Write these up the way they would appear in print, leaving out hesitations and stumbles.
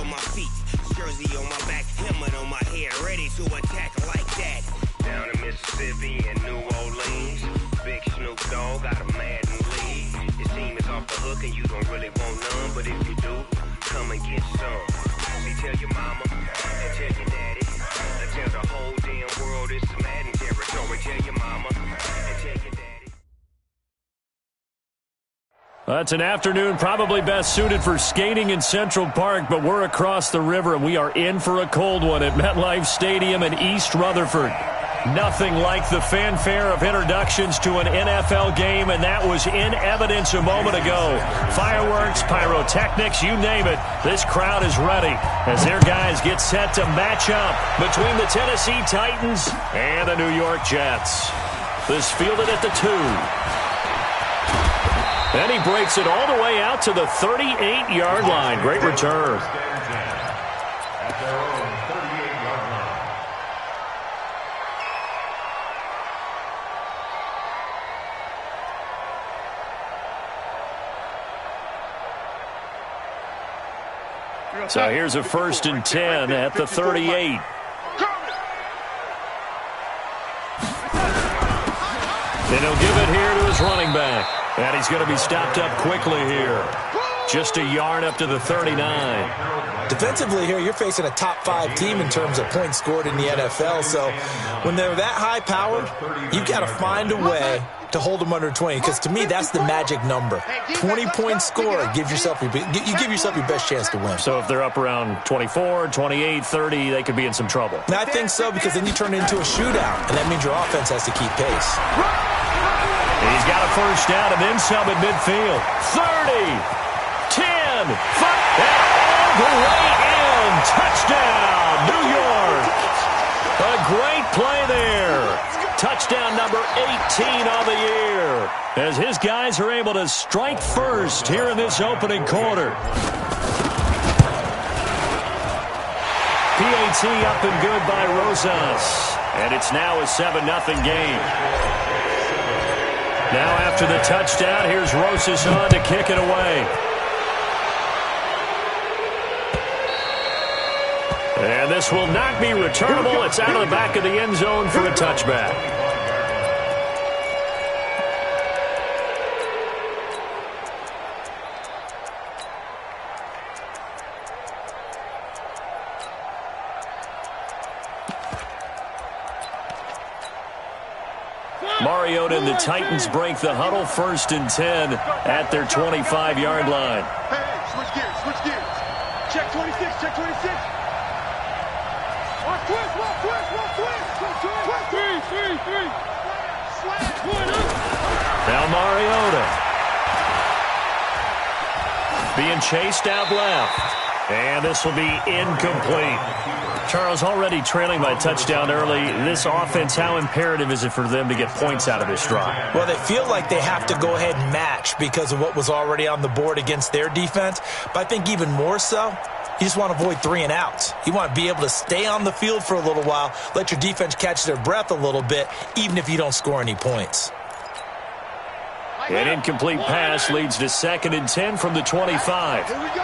on my feet, jersey on my back, helmet on my head, ready to attack like that. Down in Mississippi and New Orleans, Big Snoop Dogg got a Madden league. Your team is off the hook and you don't really want none, but if you do, come and get some. See, tell your mama and tell your daddy, and tell the whole damn world it's Madden territory. Tell your mama and tell your daddy. That's an afternoon probably best suited for skating in Central Park, but we're across the river and we are in for a cold one at MetLife Stadium in East Rutherford. Nothing like the fanfare of introductions to an NFL game, and that was in evidence a moment ago. Fireworks, pyrotechnics, you name it. This crowd is ready as their guys get set to match up between the Tennessee Titans and the New York Jets. This fielded at the 2. And he breaks it all the way out to the 38-yard line. Great return. So here's a 1st and 10 at the 38. And he'll give it here to his running back. And he's going to be stopped up quickly here. Just a yard up to the 39. Defensively here, you're facing a top 5 team in terms of points scored in the NFL. So when they're that high powered, you've got to find a way to hold them under 20. Because to me, that's the magic number. 20 points scored, you give yourself your best chance to win. So if they're up around 24, 28, 30, they could be in some trouble. Now, I think so, because then you turn it into a shootout, and that means your offense has to keep pace. He's got a first down and then some at midfield. 30, 10, 5, and all the way in. Touchdown, New York. A great play there. Touchdown number 18 on the year, as his guys are able to strike first here in this opening quarter. PAT up and good by Rosas, and it's now a 7-0 game. Now after the touchdown, here's Rosas on to kick it away. And this will not be returnable. It's out of the back of the end zone for a touchback. Mariota and the Titans break the huddle. 1st and 10 at their 25-yard line. Hey, switch gears. Check 26, check 26. Watch twist. Three. Now Mariota being chased out left. And this will be incomplete. Charles, already trailing by touchdown early. This offense, how imperative is it for them to get points out of this drive? Well, they feel like they have to go ahead and match because of what was already on the board against their defense. But I think even more so, you just want to avoid 3 and outs. You want to be able to stay on the field for a little while, let your defense catch their breath a little bit, even if you don't score any points. An incomplete pass leads to 2nd and 10 from the 25. Here we go.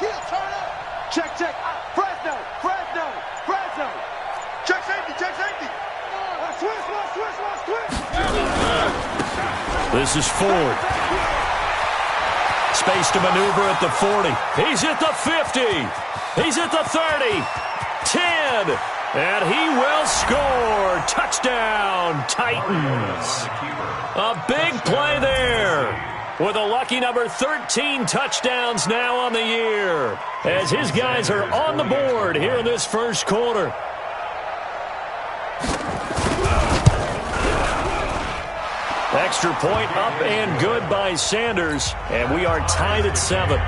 Kill, turn up. Check. Fresno. Check safety. Switch. This is Ford. Space to maneuver at the 40. He's at the 50. He's at the 30. 10. And he will score. Touchdown, Titans. A big play there. With a lucky number 13 touchdowns now on the year, as his guys are on the board here in this first quarter. Extra point up and good by Sanders, and we are tied at 7.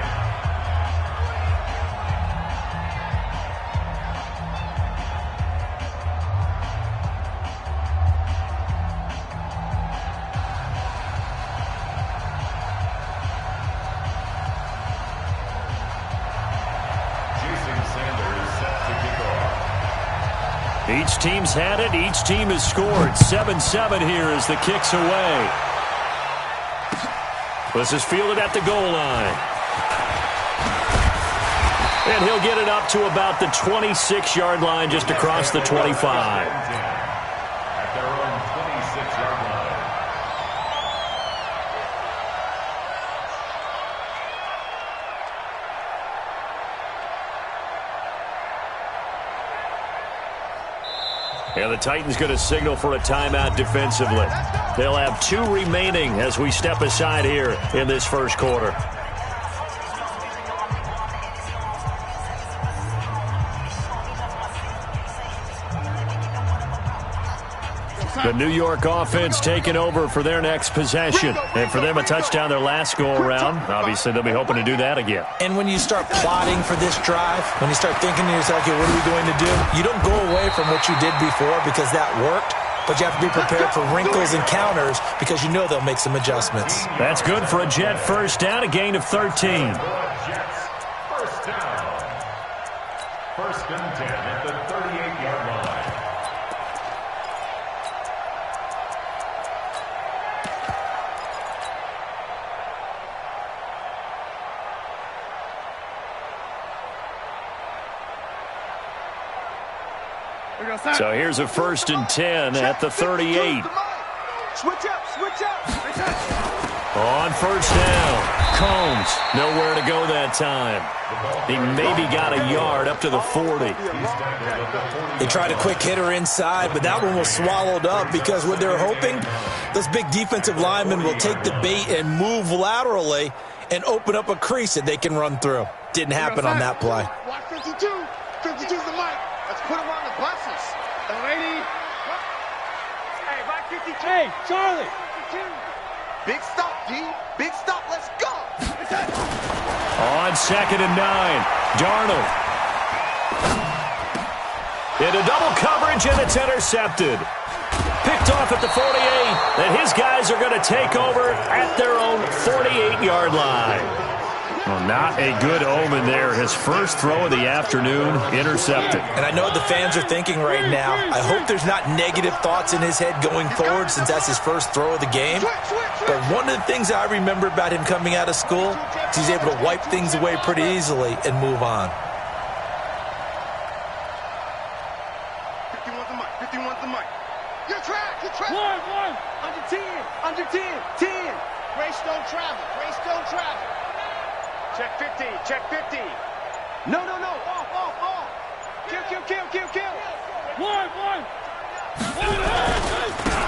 Each team's had it. Each team has scored. 7-7 here as the kick's away. This is fielded at the goal line. And he'll get it up to about the 26-yard line, just across the 25. At their own 26-yard line. And the Titans going to signal for a timeout defensively. They'll have 2 remaining as we step aside here in this first quarter. The New York offense taking over for their next possession. And for them, a touchdown their last go-around. Obviously, they'll be hoping to do that again. And when you start plotting for this drive, when you start thinking to yourself, okay, what are we going to do? You don't go away from what you did before because that worked, but you have to be prepared for wrinkles and counters because you know they'll make some adjustments. That's good for a Jet first down, a gain of 13. Jets, first down. First and 10 at the 38-yard line. So here's a first and 10 at the 38. Switch up. On first down, Combs nowhere to go that time. He maybe got a yard up to the 40. They tried a quick hitter inside, but that one was swallowed up because what they're hoping, those big defensive linemen will take the bait and move laterally and open up a crease that they can run through. Didn't happen on that play. Watch 52. 52's the mic. Let's put him on the buses. The lady. Hey, Mike 52. Hey, Charlie. 52. Big stop, D. Big stop. Let's go. On second and 9, Darnold. Into double coverage, and it's intercepted. Picked off at the 48, and his guys are going to take over at their own 48-yard line. Well, not a good omen there. His first throw of the afternoon intercepted. And I know what the fans are thinking right now. I hope there's not negative thoughts in his head going forward since that's his first throw of the game. But one of the things I remember about him coming out of school is he's able to wipe things away pretty easily and move on. 51's the mic. Your track. One. Under 10. 10. Race don't travel. Check 50. No. Off. Kill. One.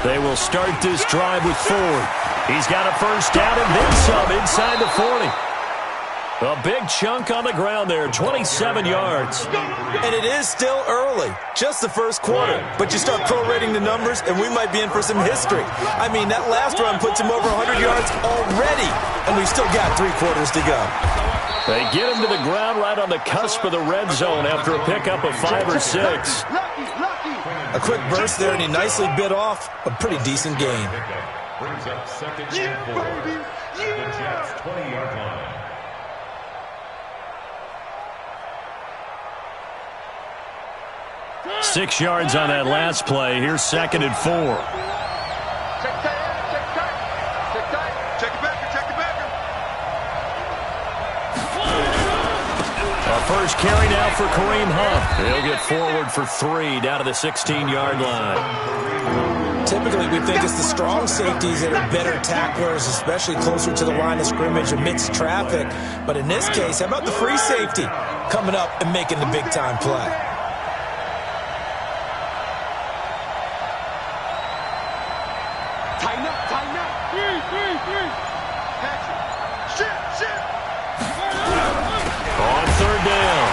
They will start this drive with Ford. He's got a first down and then some inside the 40. A big chunk on the ground there, 27 yards. And it is still early, just the first quarter. But you start prorating the numbers, and we might be in for some history. I mean, that last run puts him over 100 yards already, and we've still got 3 quarters to go. They get him to the ground right on the cusp of the red zone after a pickup of 5 or 6. A quick burst there, and he nicely bit off a pretty decent gain. Brings up second and 4. The Jets 20-yard line. 6 yards on that last play. Here's second and 4. Check the backer. A first carry now for Kareem Hunt. He'll get forward for 3 down to the 16-yard line. Typically, we think it's the strong safeties that are better tacklers, especially closer to the line of scrimmage amidst traffic. But in this case, how about the free safety coming up and making the big-time play? Tighten up. Three. Shit. On third down,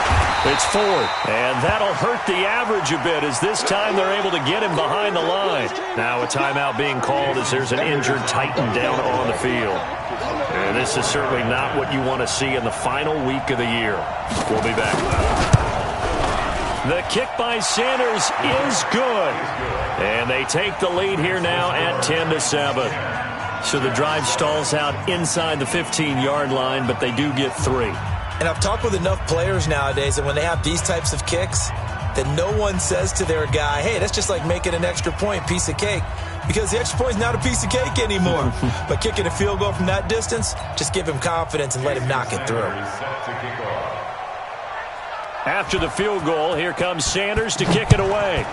it's Ford, and that'll hurt the average a bit as this time they're able to get him behind the line. Now a timeout being called as there's an injured Titan down on the field. And this is certainly not what you want to see in the final week of the year. We'll be back. The kick by Sanders is good. And they take the lead here now at 10-7. So the drive stalls out inside the 15-yard line, but they do get 3. And I've talked with enough players nowadays that when they have these types of kicks, that no one says to their guy, hey, that's just like making an extra point, piece of cake, because the extra point is not a piece of cake anymore. But kicking a field goal from that distance, just give him confidence and let him knock it through. After the field goal, here comes Sanders to kick it away.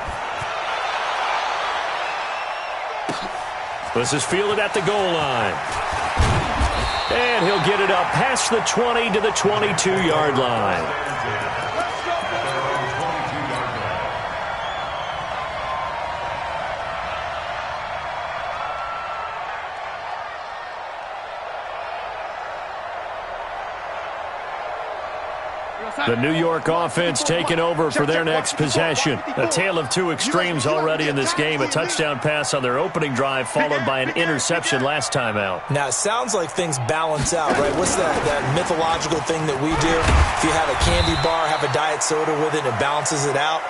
This is fielded at the goal line. And he'll get it up past the 20 to the 22-yard line. The New York offense taking over for their next possession. A tale of two extremes already in this game. A touchdown pass on their opening drive followed by an interception last time out. Now, it sounds like things balance out, right? What's that mythological thing that we do? If you have a candy bar, have a diet soda with it, it balances it out.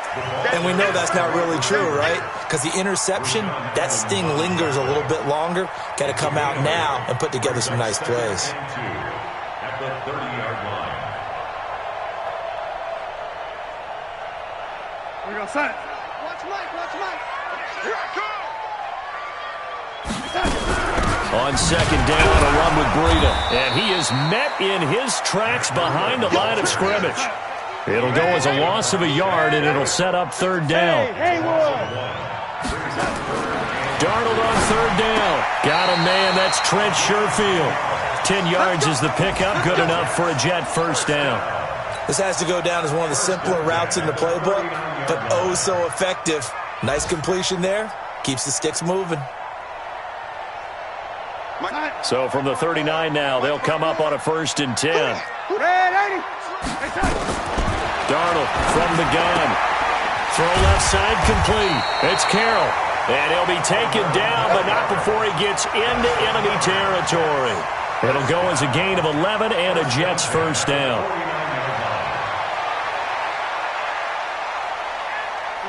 And we know that's not really true, right? Because the interception, that sting lingers a little bit longer. Got to come out now and put together some nice plays. At the 30-yard line. We go set. Watch Mike, watch Mike. Here I come. On second down, a run with Breida. And he is met in his tracks behind the line of scrimmage. It'll go as a loss of a yard, and it'll set up third down. Darnold on third down. Got a man, that's Trent Sherfield. 10 yards is the pickup, good enough for a Jet first down. This has to go down as one of the simpler routes in the playbook, but oh so effective. Nice completion there. Keeps the sticks moving. So from the 39 now, they'll come up on a 1st and 10. Darnold from the gun. Throw left side complete. It's Carroll. And he'll be taken down, but not before he gets into enemy territory. It'll go as a gain of 11 and a Jets first down.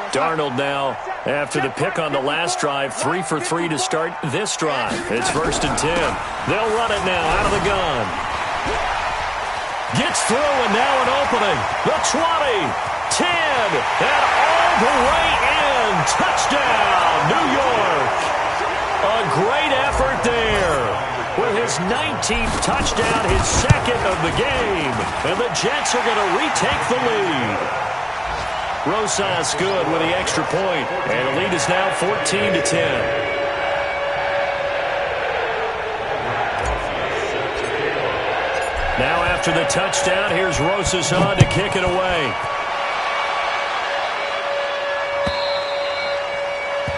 Darnold now, after the pick on the last drive, 3 for 3 to start this drive. It's 1st and 10. They'll run it now out of the gun. Gets through, and now an opening. The 20, 10, and all the way in. Touchdown, New York. A great effort there. With his 19th touchdown, his second of the game. And the Jets are going to retake the lead. Rosas good with the extra point, and the lead is now 14 to 10. Now after the touchdown, here's Rosas on to kick it away.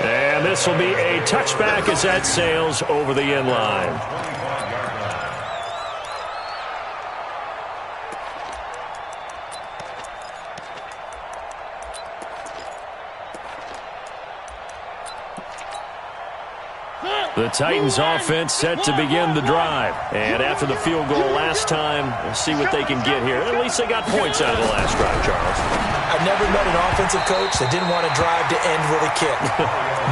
And this will be a touchback as that sails over the end line. The Titans offense set to begin the drive. And after the field goal last time, we'll see what they can get here. At least they got points out of the last drive, Charles. I've never met an offensive coach that didn't want to drive to end with a kick.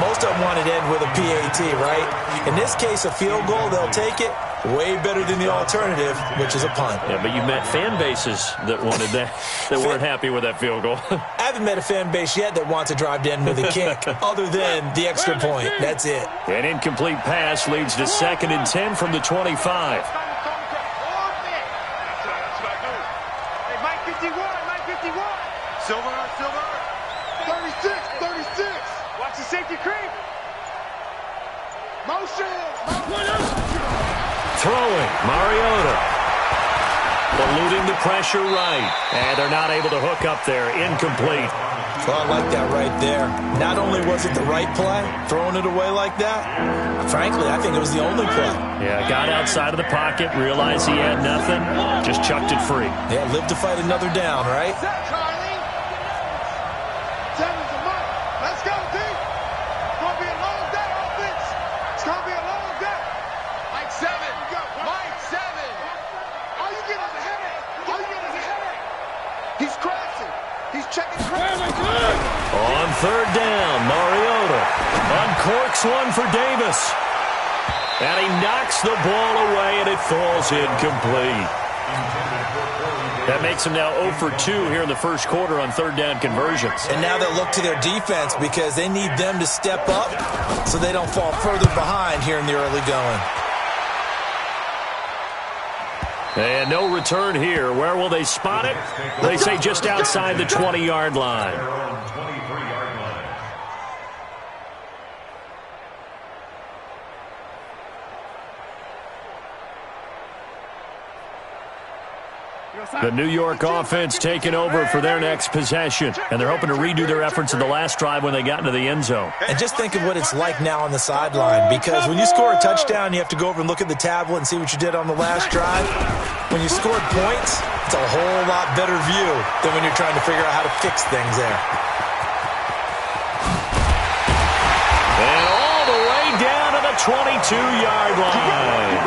Most of them wanted to end with a PAT, right? In this case, a field goal, they'll take it. Way better than the alternative, which is a punt. Yeah, but you met fan bases that wanted that, that weren't happy with that field goal. I haven't met a fan base yet that wants to drive to end with a kick, other than the extra point. That's it. An incomplete pass leads to 2nd and 10 from the 25. Hey, Mike 51, Mike 51. Silver, 36, 36. Watch the safety creep. Motion. Throwing, Mariota. Eluding the pressure right. And they're not able to hook up there. Incomplete. Well, I like that right there. Not only was it the right play, throwing it away like that, frankly, I think it was the only play. Yeah, got outside of the pocket, realized he had nothing, just chucked it free. Yeah, live to fight another down, right? Charlie. 7's a month. Let's go, D. It's going to be a long day, offense. It's going to be a long day. Mike 7. Mike 7. All you get is a headache. All you get is a headache. He's crashing. He's checking crashing. On third down, Mariota uncorks one for Davis. And he knocks the ball away, and it falls incomplete. That makes them now 0 for 2 here in the first quarter on third down conversions. And now they'll look to their defense because they need them to step up so they don't fall further behind here in the early going. And no return here. Where will they spot it? They say just outside the 20-yard line. The New York offense taking over for their next possession. And they're hoping to redo their efforts in the last drive when they got into the end zone. And just think of what it's like now on the sideline, because when you score a touchdown, you have to go over and look at the tablet and see what you did on the last drive. When you scored points, it's a whole lot better view than when you're trying to figure out how to fix things there. And all the way down to the 22-yard line.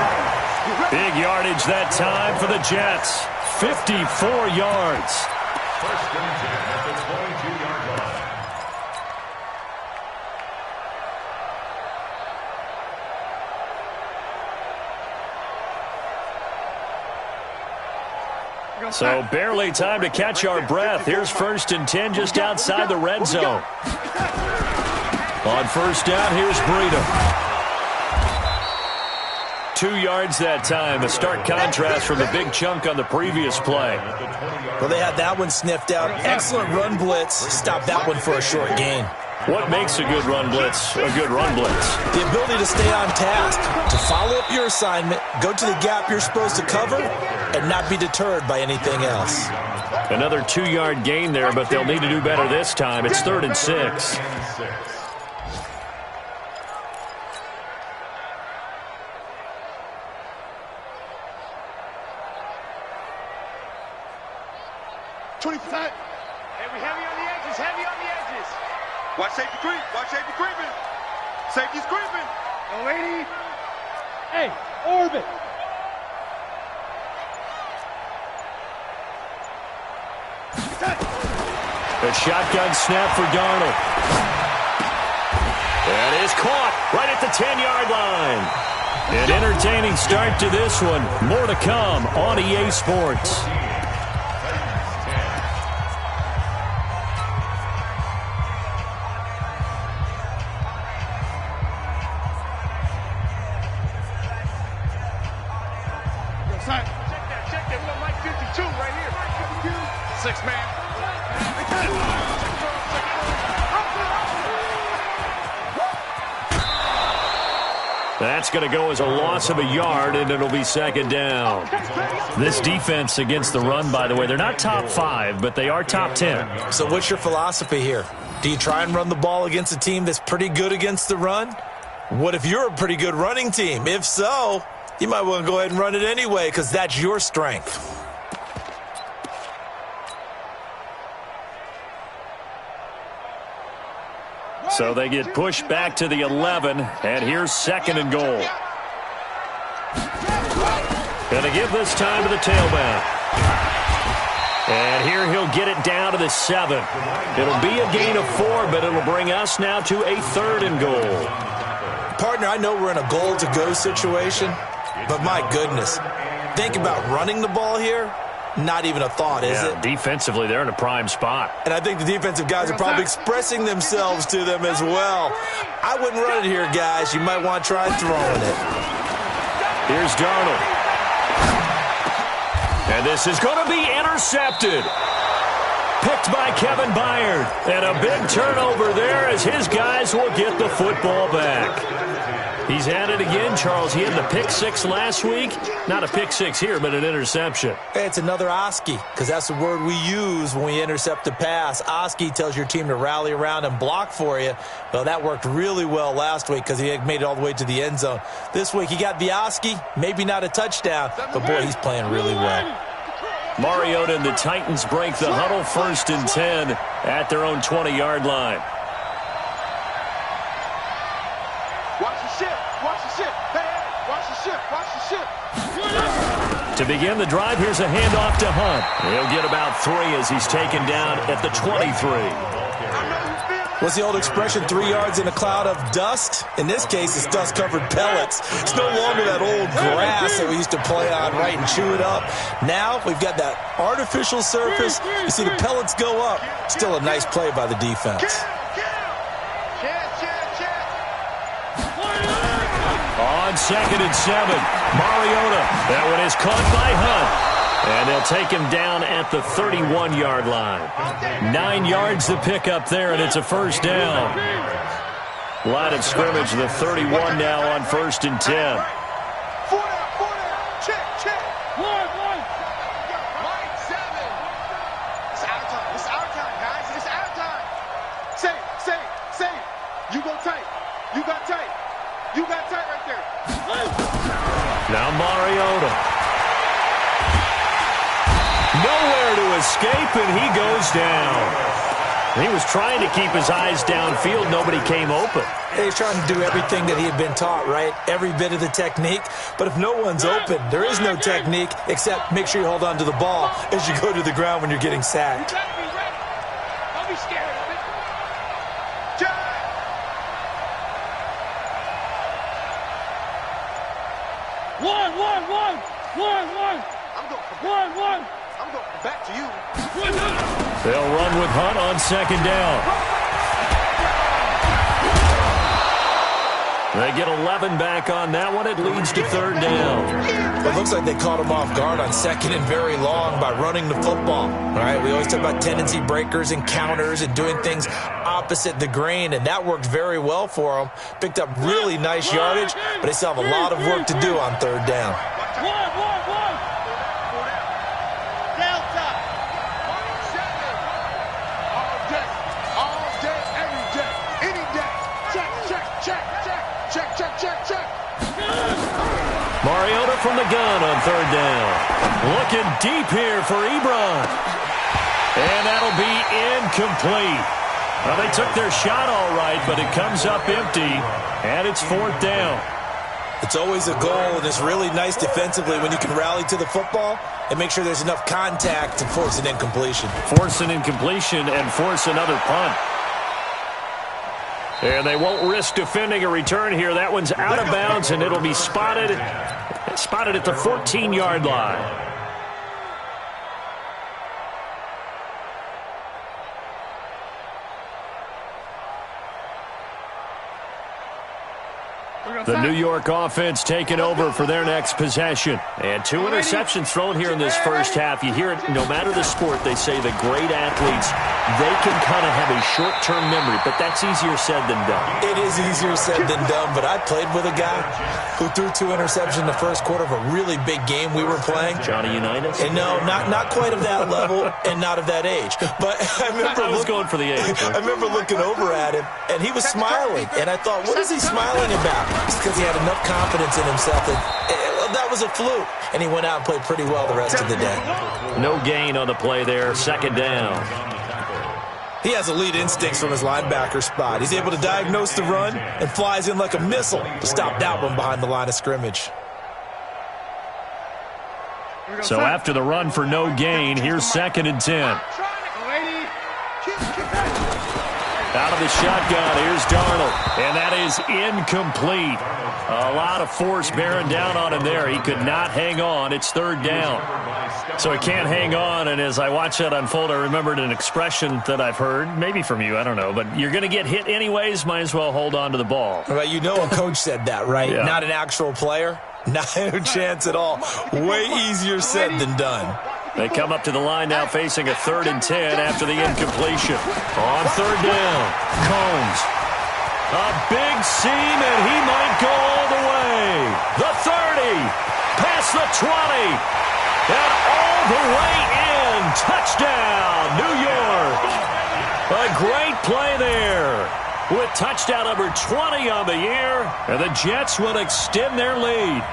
Big yardage that time for the Jets. 54 yards. First and 10 at the 22-yard line. So barely time to catch our breath. Here's first and 10 just outside the red zone. On first down, here's Breida. 2 yards that time. A stark contrast from the big chunk on the previous play. Well, they had that one sniffed out. Excellent run blitz. Stop that one for a short gain. What makes a good run blitz a good run blitz? The ability to stay on task, to follow up your assignment, go to the gap you're supposed to cover, and not be deterred by anything else. Another 2-yard gain there, but they'll need to do better this time. It's 3rd and 6. Watch safety creep. Watch safety creeping. Safety's creeping. No, lady. Hey, orbit. A shotgun snap for Darnold. That is caught right at the 10-yard line. An entertaining start to this one. More to come on EA Sports. Check that. We got Mike 52 right here. 6-man. That's going to go as a loss of a yard, and it'll be 2nd down. This defense against the run, by the way, they're not top 5, but they are top 10. So what's your philosophy here? Do you try and run the ball against a team that's pretty good against the run? What if you're a pretty good running team? If so, you might want to go ahead and run it anyway because that's your strength. So they get pushed back to the 11, and here's 2nd and goal. Going to give this time to the tailback. And here he'll get it down to the 7. It'll be a gain of 4, but it'll bring us now to a 3rd and goal. Partner, I know we're in a goal-to-go situation, but my goodness, think about running the ball here. Not even a thought, is it? Defensively, they're in a prime spot. And I think the defensive guys are probably expressing themselves to them as well. I wouldn't run it here, guys. You might want to try throwing it. Here's Darnold. And this is going to be intercepted. Picked by Kevin Byard. And a big turnover there as his guys will get the football back. He's at it again, Charles. He had the pick 6 last week. Not a pick 6 here, but an interception. Hey, it's another Oski, because that's the word we use when we intercept a pass. Oski tells your team to rally around and block for you. Well, that worked really well last week because he had made it all the way to the end zone. This week, he got the Oski, maybe not a touchdown, but boy, he's playing really well. Mariota and the Titans break the huddle, 1st and 10 at their own 20-yard line. To begin the drive, here's a handoff to Hunt. He'll get about 3 as he's taken down at the 23. What's the old expression, 3 yards in a cloud of dust? In this case, it's dust-covered pellets. It's no longer that old grass that we used to play on, right, and chew it up. Now we've got that artificial surface. You see the pellets go up. Still a nice play by the defense. On 2nd and 7, Mariota. That one is caught by Hunt. And they'll take him down at the 31-yard line. 9 yards to pick up there, and it's a first down. Line of scrimmage, the 31 now on 1st and 10. 4 down. Check. Line 7. It's our time. It's our time, guys. It's our time. Say. You go tight. You got tight. You got tight right there. Now Mariota. Nowhere to escape, and he goes down. He was trying to keep his eyes downfield. Nobody came open. He's trying to do everything that he had been taught, right? Every bit of the technique. But if no one's open, there is no technique except make sure you hold on to the ball as you go to the ground when you're getting sacked. You gotta be ready. Don't be scared of it. I'm going back to you. They'll run with Hunt on 2nd down. They get 11 back on that one. It leads to 3rd down. It looks like they caught him off guard on 2nd and very long by running the football. All right, we always talk about tendency breakers and counters and doing things opposite the grain, and that worked very well for them. Picked up really nice yardage, but they still have a lot of work to do on 3rd down. Mariota from the gun on 3rd down. Looking deep here for Ebron. And that'll be incomplete. Well, they took their shot all right, but it comes up empty, and it's 4th down. It's always a goal, and it's really nice defensively when you can rally to the football and make sure there's enough contact to force an incompletion. Force an incompletion and force another punt. And they won't risk defending a return here. That one's out of bounds, and it'll be spotted at the 14-yard line. The New York offense taking over for their next possession. And 2 interceptions thrown here in this first half. You hear it, no matter the sport, they say the great athletes, they can kind of have a short-term memory, but that's easier said than done. It is easier said than done, but I played with a guy who threw 2 interceptions in the first quarter of a really big game we were playing. Johnny Unitas? And no, not quite of that level and not of that age. But I was going for the age. I remember looking over at him, and he was smiling. And I thought, what is he smiling about? It's because he had enough confidence in himself that was a fluke. And he went out and played pretty well the rest of the day. No gain on the play there. 2nd down. He has elite instincts from his linebacker spot. He's able to diagnose the run and flies in like a missile to stop that one behind the line of scrimmage. So after the run for no gain, here's 2nd and 10. Out of the shotgun, here's Darnold, and that is incomplete. A lot of force bearing down on him there. He could not hang on. It's 3rd down. So he can't hang on, and as I watch that unfold, I remembered an expression that I've heard, maybe from you, I don't know, but you're going to get hit anyways, might as well hold on to the ball. Well, you know a coach said that, right? Yeah. Not an actual player. Not a chance at all. Way easier said than done. They come up to the line now facing a 3rd and 10 after the incompletion. On 3rd down, Combs. A big seam, and he might go all the way. The 30, past the 20, and all the way in. Touchdown, New York. A great play there with touchdown number 20 on the year, and the Jets will extend their lead.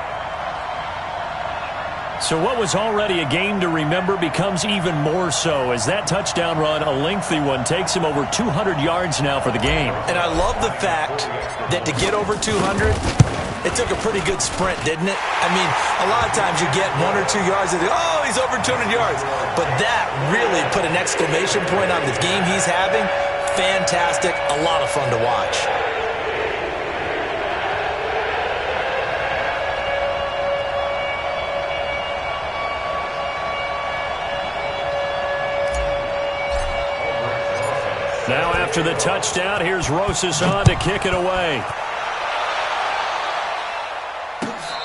So what was already a game to remember becomes even more so as that touchdown run, a lengthy one, takes him over 200 yards now for the game. And I love the fact that to get over 200, it took a pretty good sprint, didn't it? I mean, a lot of times you get 1 or 2 yards and oh, he's over 200 yards. But that really put an exclamation point on the game he's having. fantastic, a lot of fun to watch. Now after the touchdown, here's Rosas on to kick it away.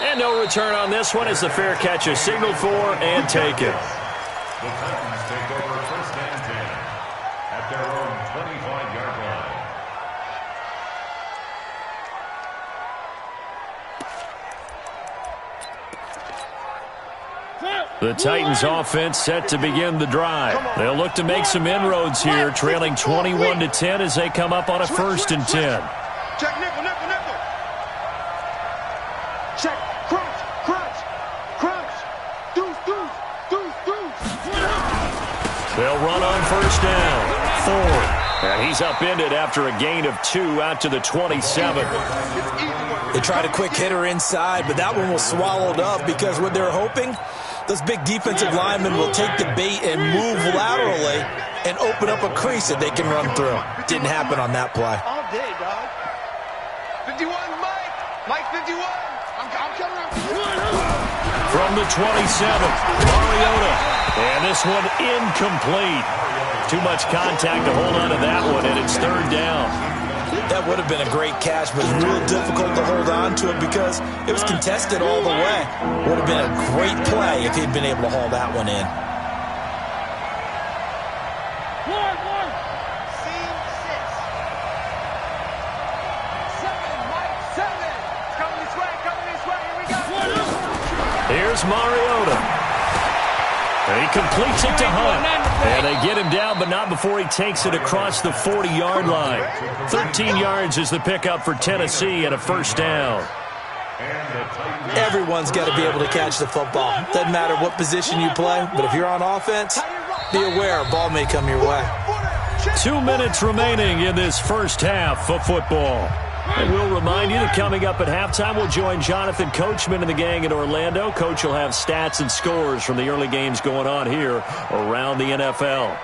And no return on this one as the fair catch is signaled for and taken. The Titans take over 1st and 10 at their own 25-yard line. The Titans offense set to begin the drive. They'll look to make some inroads here, trailing 21-10 as they come up on a 1st and 10. Check nickel, nickel, nickel. Check crunch, crunch, crunch. Deuce, deuce, deuce, deuce. They'll run on 1st down. Ford. And he's upended after a gain of 2 out to the 27. They tried a quick hitter inside, but that one was swallowed up because what they're hoping, those big defensive linemen will take the bait and move laterally and open up a crease that they can run through. Didn't happen on that play. All day, dog. 51, Mike. Mike 51. I'm coming up. From the 27, Mariota. And this one incomplete. Too much contact to hold on to that one, and it's 3rd down. That would have been a great catch, but it's real difficult to hold on to it because it was contested all the way. Would have been a great play if he'd been able to haul that one in. Seam 6. 7, Mike 7. Coming this way, Here we go. Here's Mariota. And he completes it to Hunt. And they get him down, but not before he takes it across the 40-yard line. 13 yards is the pickup for Tennessee and a 1st down. Everyone's got to be able to catch the football. Doesn't matter what position you play, but if you're on offense, be aware a ball may come your way. 2 minutes remaining in this first half of football. And we'll remind you that coming up at halftime, we'll join Jonathan Coachman and the gang in Orlando. Coach will have stats and scores from the early games going on here around the NFL.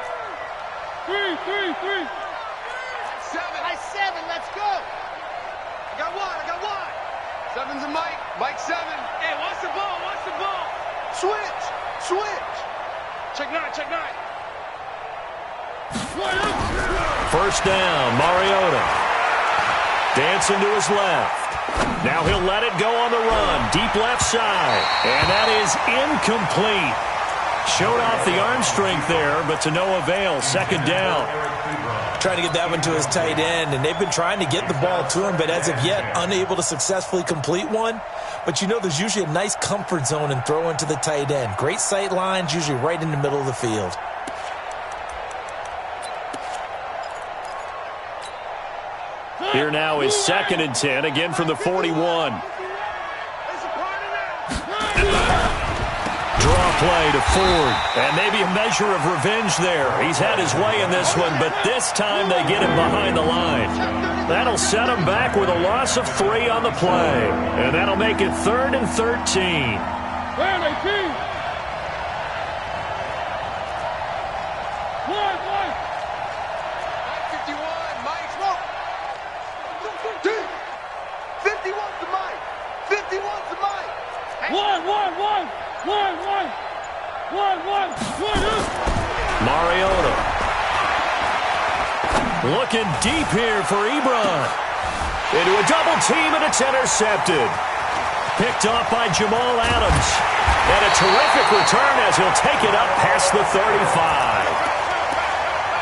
3. 7. Let's go. I got one. 7's a Mike. Mike 7. Hey, what's the ball? Switch. Check 9. 1st down, Mariota. Dancing to his left. Now he'll let it go on the run. Deep left side. And that is incomplete. Showed off the arm strength there, but to no avail. 2nd down. Trying to get that one to his tight end, and they've been trying to get the ball to him, but as of yet, unable to successfully complete one. But you know there's usually a nice comfort zone in throwing to the tight end. Great sight lines, usually right in the middle of the field. Here now is 2nd and 10, again from the 41. Draw play to Ford, and maybe a measure of revenge there. He's had his way in this one, but this time they get him behind the line. That'll set him back with a loss of 3 on the play, and that'll make it 3rd and 13. 1. Mariota. Looking deep here for Ebron. Into a double team, and it's intercepted. Picked off by Jamal Adams. And a terrific return as he'll take it up past the 35.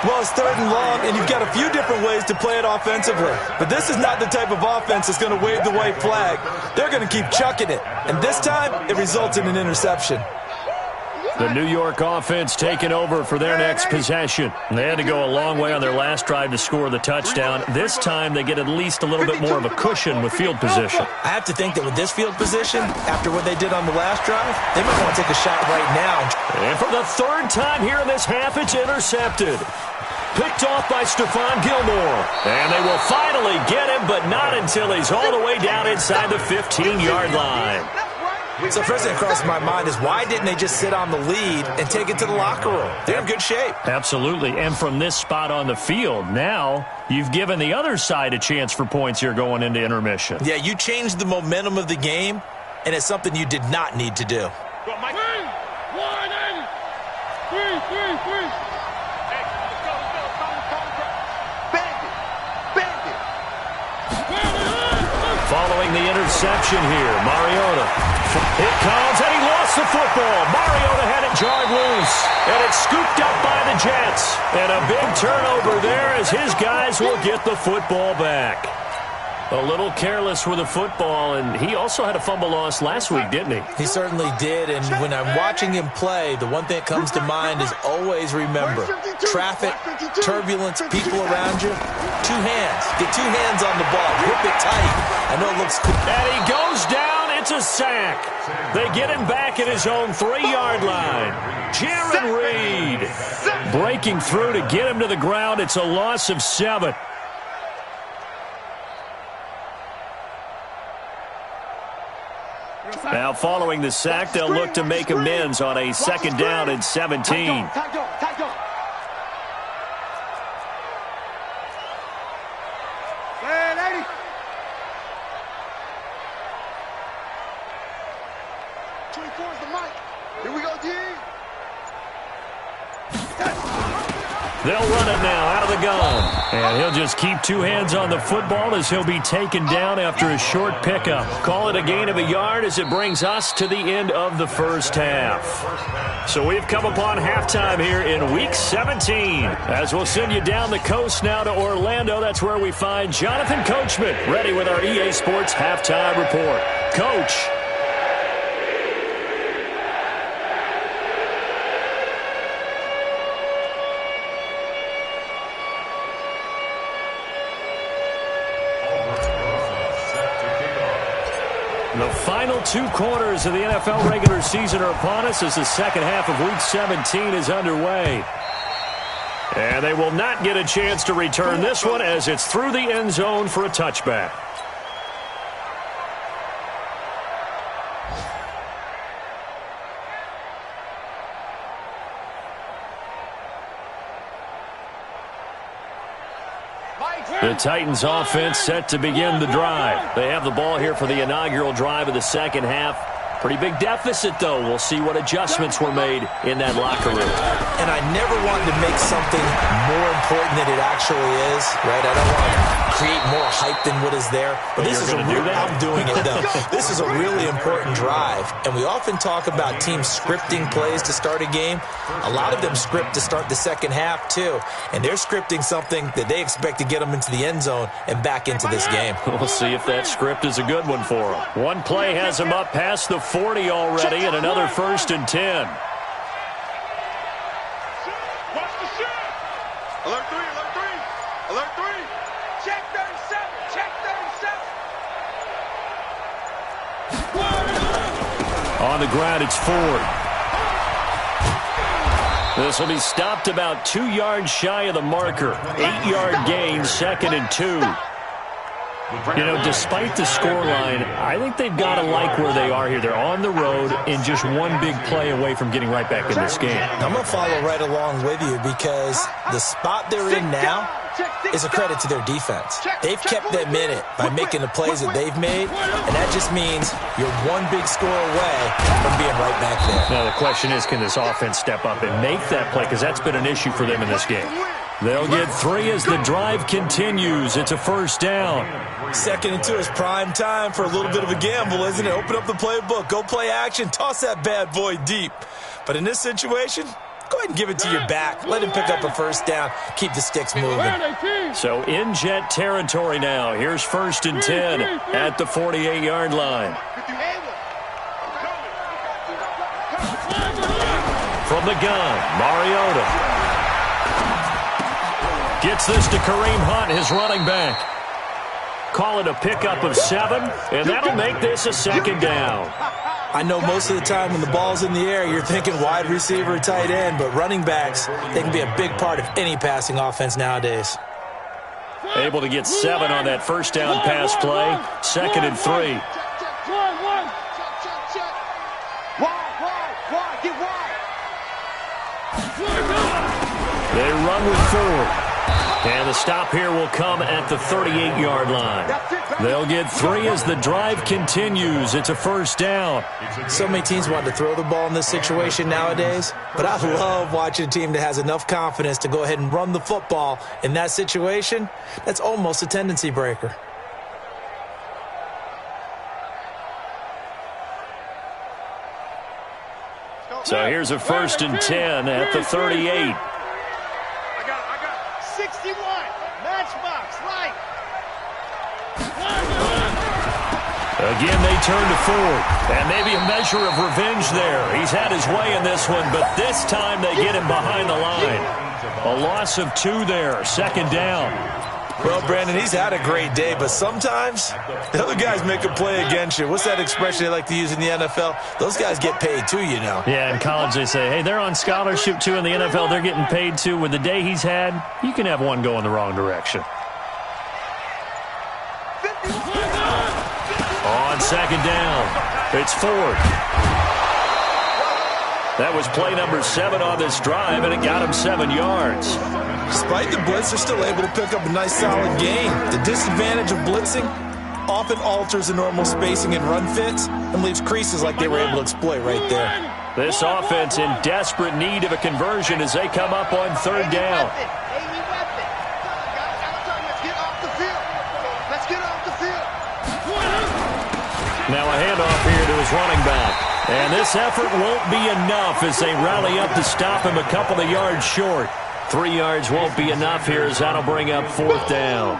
Well, it's 3rd and long, and you've got a few different ways to play it offensively. But this is not the type of offense that's going to wave the white flag. They're going to keep chucking it. And this time, it results in an interception. The New York offense taking over for their next possession. They had to go a long way on their last drive to score the touchdown. This time, they get at least a little bit more of a cushion with field position. I have to think that with this field position, after what they did on the last drive, they might want to take a shot right now. And for the 3rd time here in this half, it's intercepted. Picked off by Stephon Gilmore. And they will finally get him, but not until he's all the way down inside the 15-yard line. So first thing that crosses my mind is why didn't they just sit on the lead and take it to the locker room? They're in good shape. Absolutely. And from this spot on the field, now you've given the other side a chance for points here going into intermission. Yeah, you changed the momentum of the game, and it's something you did not need to do. Go, Mike. 3, 3. Hey, let's go. Bandit. Following the interception here, Mariota. It comes, and he lost the football. Mariota had it jarred loose, and it's scooped up by the Jets. And a big turnover there as his guys will get the football back. A little careless with the football, and he also had a fumble loss last week, didn't he? He certainly did, and when I'm watching him play, the one thing that comes to mind is always remember, traffic, turbulence, people around you, 2 hands. Get 2 hands on the ball. Grip it tight. I know it looks cool. And he goes down. It's a sack. They get him back at his own 3-yard line. Jaron Reed breaking through to get him to the ground. It's a loss of 7. Now following the sack, they'll look to make amends on a 2nd down and 17. Time go. 80. 24 is the mic. Here we go, D. They'll run it now out of the gun. And he'll just keep 2 hands on the football as he'll be taken down after a short pickup. Call it a gain of a yard as it brings us to the end of the first half. So we've come upon halftime here in Week 17. As we'll send you down the coast now to Orlando. That's where we find Jonathan Coachman ready with our EA Sports Halftime Report. Coach. The final 2 quarters of the NFL regular season are upon us as the second half of Week 17 is underway. And they will not get a chance to return this one as it's through the end zone for a touchback. The Titans offense set to begin the drive. They have the ball here for the inaugural drive of the second half. Pretty big deficit, though. We'll see what adjustments were made in that locker room. And I never want to make something more important than it actually is, right? I don't want to create more hype than what is there. But this is I'm doing it, though. This is a really important drive. And we often talk about teams scripting plays to start a game. A lot of them script to start the second half, too. And they're scripting something that they expect to get them into the end zone and back into this game. We'll see if that script is a good one for them. One play has them up past the 40 already, and another 1st and 10. Watch the shot. Alert 3. Alert 3. Check 37. Check 37. On the ground, it's Ford. This will be stopped about 2 yards shy of the marker. 8-yard gain, 2nd and 2. You know, despite the scoreline, I think they've got to like where they are here. They're on the road and just one big play away from getting right back in this game. I'm going to follow right along with you because the spot they're in now is a credit to their defense. They've kept them in it by making the plays that they've made, and that just means you're one big score away from being right back there. Now, the question is, can this offense step up and make that play? Because that's been an issue for them in this game. They'll get 3 as the drive continues. It's a 1st down. 2nd and 2 is prime time for a little bit of a gamble, isn't it? Open up the playbook, go play action, toss that bad boy deep. But in this situation, go ahead and give it to your back. Let him pick up a 1st down. Keep the sticks moving. So in Jet territory now. Here's 1st and 10 at the 48-yard line. From the gun, Mariota. Gets this to Kareem Hunt, his running back. Call it a pickup of 7, and that'll make this a 2nd down. I know most of the time when the ball's in the air, you're thinking wide receiver or tight end, but running backs, they can be a big part of any passing offense nowadays. Able to get 7 on that 1st down pass play. 2nd and 3. They run with 4. And the stop here will come at the 38-yard line. They'll get 3 as the drive continues. It's a first down. So many teams want to throw the ball in this situation nowadays, but I love watching a team that has enough confidence to go ahead and run the football in that situation. That's almost a tendency breaker. So here's a 1st and 10 at the 38. I got 61. Matchbox, right. Again, they turn to 4. And maybe a measure of revenge there. He's had his way in this one, but this time they get him behind the line. A loss of 2 there, 2nd down. Well, Brandon, he's had a great day, but sometimes the other guys make a play against you. What's that expression they like to use in the NFL? Those guys get paid too, you know. Yeah, in college they say, hey, they're on scholarship too. In the NFL, they're getting paid too. With the day he's had, you can have one go in the wrong direction. On 2nd down, it's Ford. That was play number 7 on this drive, and it got him 7 yards. Despite the blitz, they're still able to pick up a nice, solid gain. The disadvantage of blitzing often alters the normal spacing and run fits and leaves creases like they were able to exploit right there. This offense in desperate need of a conversion as they come up on 3rd down. Now a handoff here to his running back. And this effort won't be enough as they rally up to stop him a couple of yards short. 3 yards won't be enough here as that'll bring up 4th down.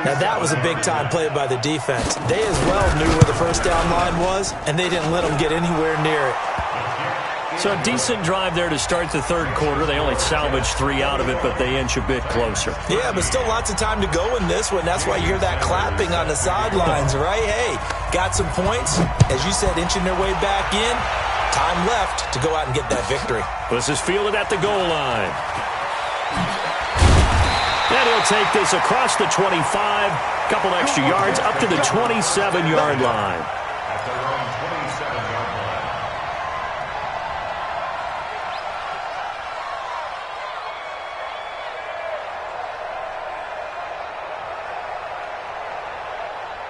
Now that was a big-time play by the defense. They as well knew where the first down line was, and they didn't let them get anywhere near it. So a decent drive there to start the 3rd quarter. They only salvaged 3 out of it, but they inch a bit closer. Yeah, but still lots of time to go in this one. That's why you hear that clapping on the sidelines, right? Hey, got some points. As you said, inching their way back in. Time left to go out and get that victory. This is fielded at the goal line. And he'll take this across the 25, couple extra yards up to the 27-yard line. At their own 27-yard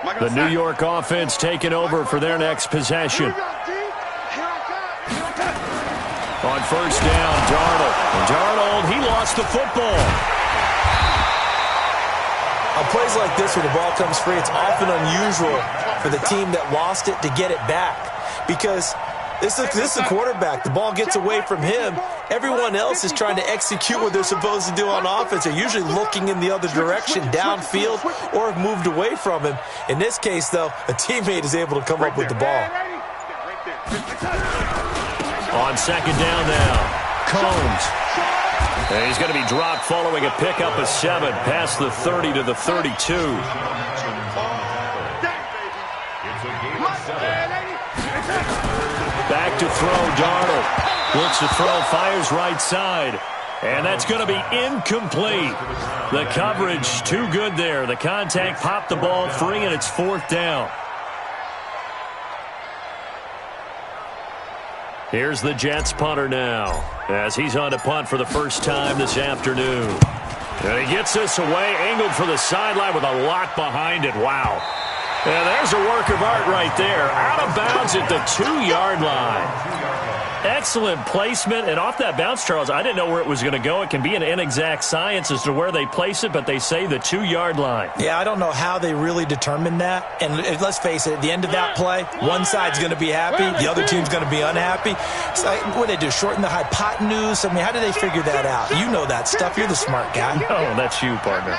line. The New York offense taking over for their next possession. On 1st down, Darnold. And Darnold, he lost the football. On plays like this where the ball comes free, it's often unusual for the team that lost it to get it back. Because this is the quarterback. The ball gets away from him. Everyone else is trying to execute what they're supposed to do on offense. They're usually looking in the other direction, downfield, or have moved away from him. In this case, though, a teammate is able to come up with the ball. On 2nd down now, Combs. And he's going to be dropped following a pickup of 7 past the 30 to the 32. It's a gain of 7. Back to throw, Darnold. Looks to throw, fires right side. And that's going to be incomplete. The coverage too good there. The contact popped the ball free, and it's 4th down. Here's the Jets punter now, as he's on to punt for the first time this afternoon. And he gets this away, angled for the sideline with a lot behind it. Wow. And there's a work of art right there. Out of bounds at the 2-yard line. Excellent placement. And off that bounce, Charles, I didn't know where it was going to go. It can be an inexact science as to where they place it, but they say the 2-yard line. Yeah, I don't know how they really determined that. And let's face it, at the end of that play, one side's going to be happy, the other team's going to be unhappy. So what do they do, shorten the hypotenuse? I mean, how do they figure that out? You know that stuff. You're the smart guy. Oh, that's you, partner.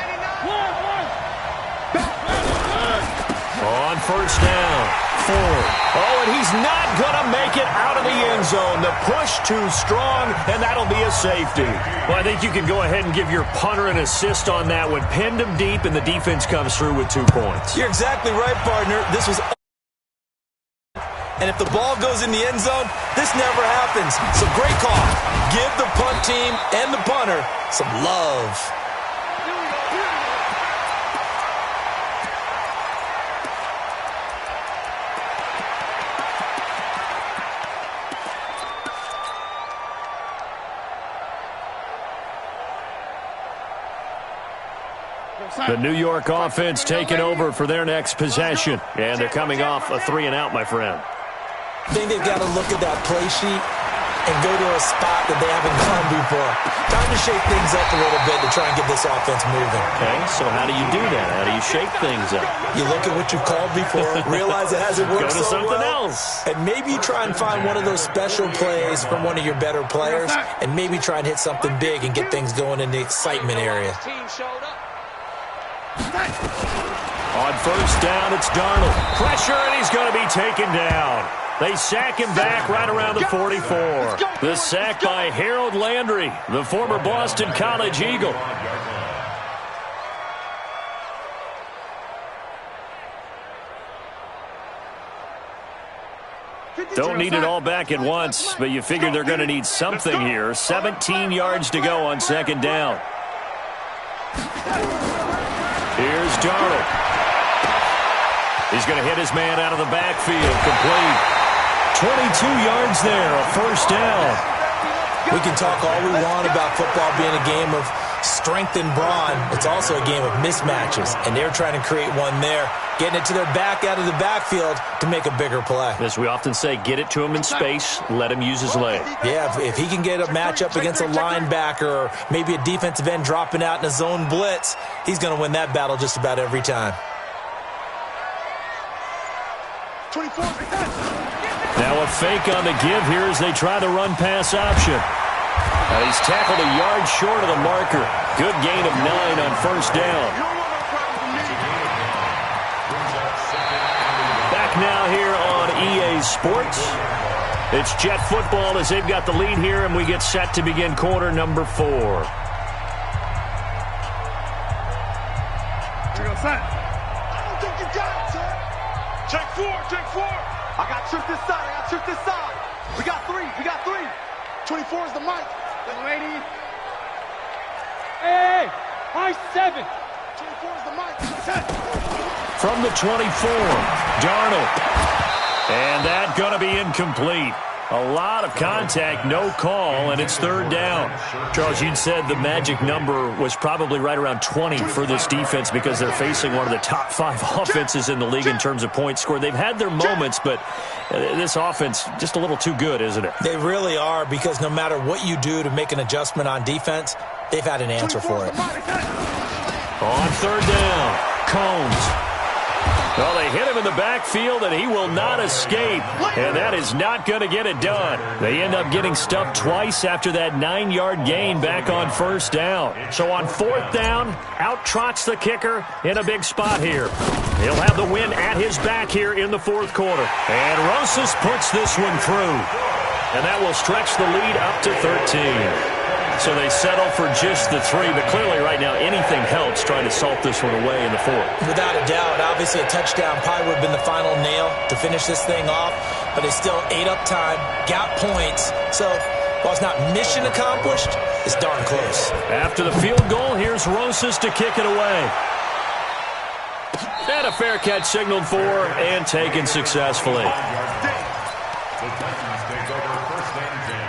On 1st down, Ford. Oh, and he's not going to make it out of the end zone. The push too strong, and that'll be a safety. Well, I think you can go ahead and give your punter an assist on that one. Pinned him deep, and the defense comes through with 2 points. You're exactly right, partner. This was... And if the ball goes in the end zone, this never happens. So great call. Give the punt team and the punter some love. The New York offense taking over for their next possession. And they're coming off a 3-and-out, my friend. I think they've got to look at that play sheet and go to a spot that they haven't gone before. Time to shake things up a little bit to try and get this offense moving. Okay, so how do you do that? How do you shake things up? You look at what you've called before, realize it hasn't worked Go to so something well, else. and maybe you try and find one of those special plays from one of your better players, and maybe try and hit something big and get things going in the excitement area. On first down, it's Darnold. Pressure, and he's going to be taken down. They sack him back right around the 44. The sack by Harold Landry, the former Boston College Eagle. Don't need it all back at once, but you figure they're going to need something here. 17 yards to go on second down. Here's Darnold. He's going to hit his man out of the backfield. Complete. 22 yards there, a first down. We can talk all we want about football being a game of strength and brawn. It's also a game of mismatches, and they're trying to create one there, getting it to their back out of the backfield to make a bigger play. As we often say, get it to him in space, let him use his leg. Yeah, if he can get a matchup against a linebacker or maybe a defensive end dropping out in a zone blitz, he's going to win that battle just about every time. 24. Now a fake on the give here as they try the run-pass option. He's tackled a yard short of the marker. Good gain of 9 on first down. Back now here on EA Sports. It's Jet football as they've got the lead here, and we get set to begin quarter number 4. Here we go, son. I don't think you got it, son. Check 4. I got trick this side. We got 3. 24 is the mic. Young lady. Hey, high 7. 24 is the mic. 10. From the 24, Darnold. And that's going to be incomplete. A lot of contact, no call, and it's third down. Charles, you'd said the magic number was probably right around 20 for this defense because they're facing one of the top 5 offenses in the league in terms of points scored. They've had their moments, but this offense just a little too good, isn't it? They really are, because no matter what you do to make an adjustment on defense, they've had an answer for it. On third down, Combs. Well, they hit him in the backfield, and he will not escape. And that is not going to get it done. They end up getting stuffed twice after that 9-yard gain back on first down. So on fourth down, out trots the kicker in a big spot here. He'll have the win at his back here in the fourth quarter. And Rosas puts this one through. And that will stretch the lead up to 13. So they settle for just the 3, but clearly right now anything helps trying to salt this one away in the fourth. Without a doubt, obviously a touchdown probably would have been the final nail to finish this thing off, but they still ate up time, got points. So while it's not mission accomplished, it's darn close. After the field goal, here's Rosas to kick it away. And a fair catch signaled for and taken successfully. The Titans take over first and 10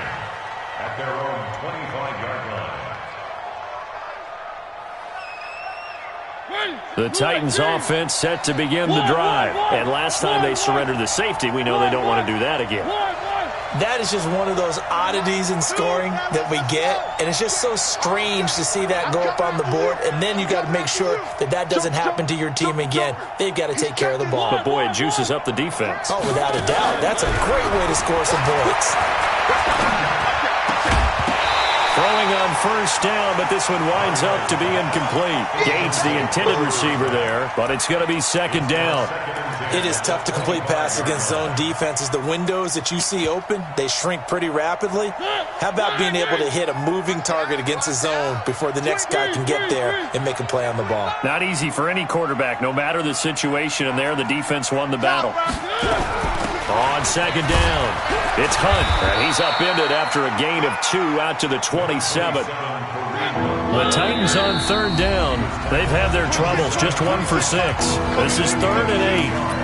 at their own 25-yard line. The Titans offense set to begin the drive. And last time they surrendered the safety, we know they don't want to do that again. That is just one of those oddities in scoring that we get, and it's just so strange to see that go up on the board, and then you got to make sure that that doesn't happen to your team again. They've got to take care of the ball. But boy, it juices up the defense. Oh, without a doubt. That's a great way to score some points. Throwing on first down, but this one winds up to be incomplete. Gates, the intended receiver there, but it's going to be second down. It is tough to complete passes against zone defenses. The windows that you see open, they shrink pretty rapidly. How about being able to hit a moving target against a zone before the next guy can get there and make a play on the ball? Not easy for any quarterback, no matter the situation, and there the defense won the battle. On second down, it's Hunt, and he's upended after a gain of 2 out to the 27. The Titans on third down. They've had their troubles, just 1 for 6. This is 3rd and 8.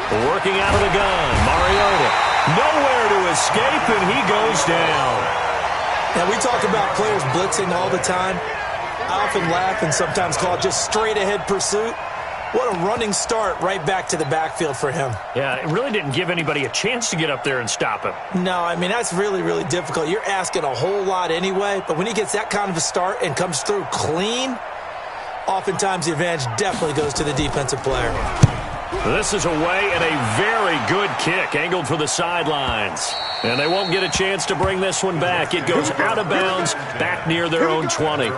Working out of the gun, Mariota. Nowhere to escape, and he goes down. And we talk about players blitzing all the time. I often laugh and sometimes call it just straight-ahead pursuit. What a running start right back to the backfield for him. Yeah, it really didn't give anybody a chance to get up there and stop him. No, I mean, that's really, really difficult. You're asking a whole lot anyway, but when he gets that kind of a start and comes through clean, oftentimes the advantage definitely goes to the defensive player. This is away and a very good kick angled for the sidelines. And they won't get a chance to bring this one back. It goes out of bounds back near their own 20.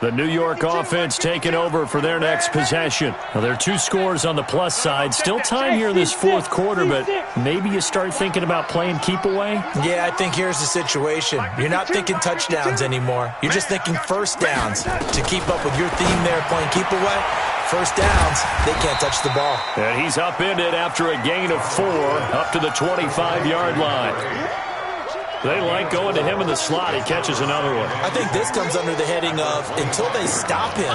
The New York offense taking over for their next possession. Now, there are 2 scores on the plus side. Still time here in this fourth quarter, but maybe you start thinking about playing keep away? Yeah, I think here's the situation. You're not thinking touchdowns anymore. You're just thinking first downs. To keep up with your theme there, playing keep away, first downs, they can't touch the ball. And he's upended after a gain of 4 up to the 25-yard line. They like going to him in the slot. He catches another one. I think this comes under the heading of, until they stop him,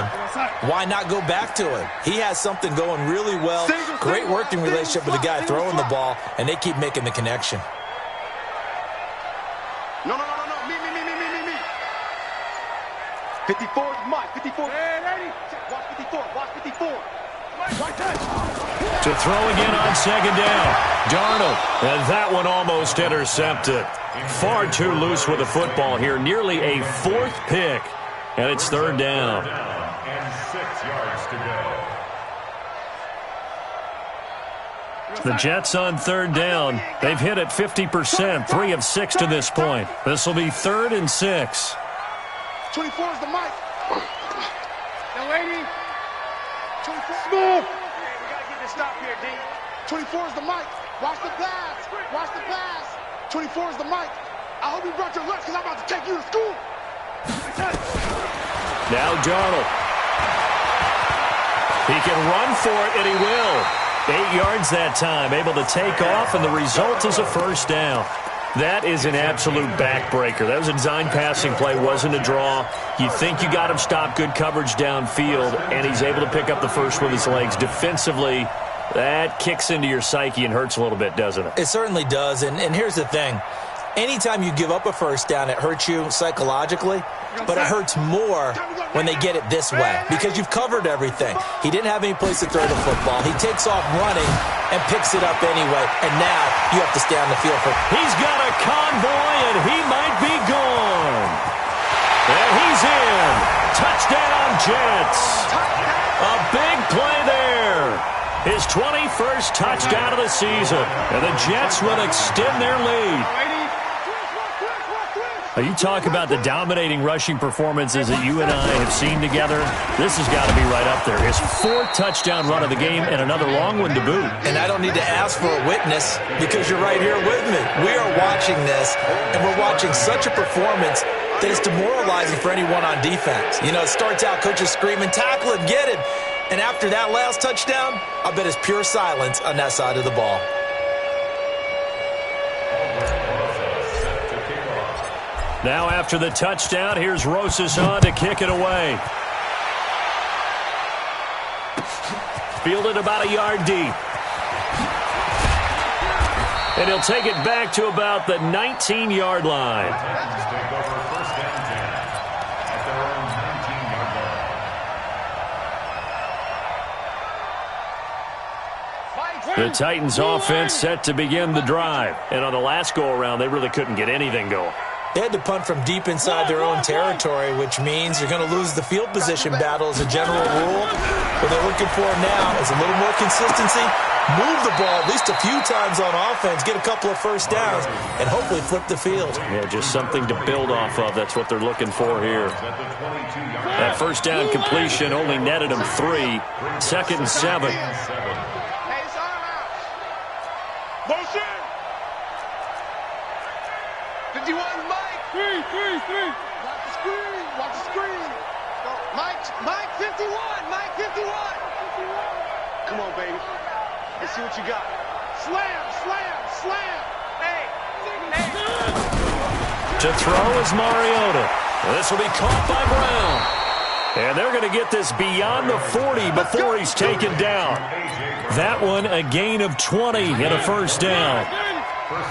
why not go back to him? He has something going really well. Great working relationship with the guy throwing the ball, and they keep making the connection. No. Me. 54 is Mike. 54. Watch 54. Watch 54. To throw again on second down. Darnold. And that one almost intercepted. Far too loose with the football here. Nearly a 4th pick. And it's third down. And 6 yards to go. The Jets on third down. They've hit it 50%. 3 of 6 to this point. This will be 3rd and 6. 24 is the mic. Young lady. 24. Smooth. We gotta get this stop here, D. 24 is the mic. Watch the pass. Watch the pass. 24 is the mic. I hope you brought your lunch because I'm about to take you to school. Now Darnold. He can run for it, and he will. 8 yards that time. Able to take off, and the result is a first down. That is an absolute backbreaker. That was a design passing play, wasn't a draw. You think you got him stopped, good coverage downfield, and he's able to pick up the first with his legs. Defensively, that kicks into your psyche and hurts a little bit, doesn't it? It certainly does, and here's the thing. Anytime you give up a first down, it hurts you psychologically, but it hurts more when they get it this way because you've covered everything. He didn't have any place to throw the football. He takes off running and picks it up anyway, and now you have to stay on the field for. He's got a convoy, and he might be gone. And he's in. Touchdown, Jets. A big play there. His 21st touchdown of the season, and the Jets will extend their lead. You talk about the dominating rushing performances that you and I have seen together. This has got to be right up there. His 4th touchdown run of the game and another long one to boot. And I don't need to ask for a witness because you're right here with me. We are watching this, and we're watching such a performance that is demoralizing for anyone on defense. You know, it starts out, coaches screaming, tackle it, get it. And after that last touchdown, I bet it's pure silence on that side of the ball. Now after the touchdown, here's Rosas on to kick it away. Fielded about a yard deep. And he'll take it back to about the 19-yard line. Titans take over first and 10 at their own 19-yard line. The Titans offense set to begin the drive. And on the last go-around, they really couldn't get anything going. They had to punt from deep inside their own territory, which means you're going to lose the field position battle as a general rule. What they're looking for now is a little more consistency, move the ball at least a few times on offense, get a couple of first downs, and hopefully flip the field. Yeah, just something to build off of. That's what they're looking for here. That first down completion only netted them 3. 2nd and 7. Motion! 51, Mike! 3. Watch the screen, watch the screen. Mike 51, Mike 51. Come on, baby. Let's see what you got. Slam. Hey. To throw is Mariota. This will be caught by Brown. And they're going to get this beyond the 40 before he's taken down. That one, a gain of 20 and a first down.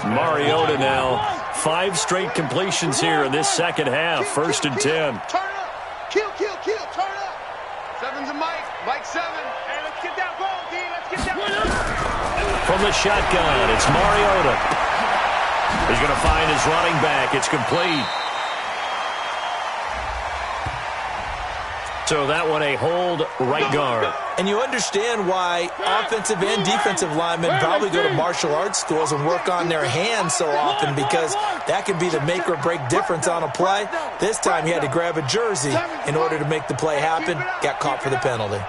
Mariota now, 5 straight completions here in this second half. 1st and 10. Turn up. Kill. Turn up. 7's a Mike. Mike 7. Hey, let's get that ball, D. Let's get that ball. From the shotgun, it's Mariota. He's going to find his running back. It's complete. So that one a hold right guard. And you understand why offensive and defensive linemen probably go to martial arts schools and work on their hands so often, because that can be the make or break difference on a play. This time he had to grab a jersey in order to make the play happen. Got caught for the penalty.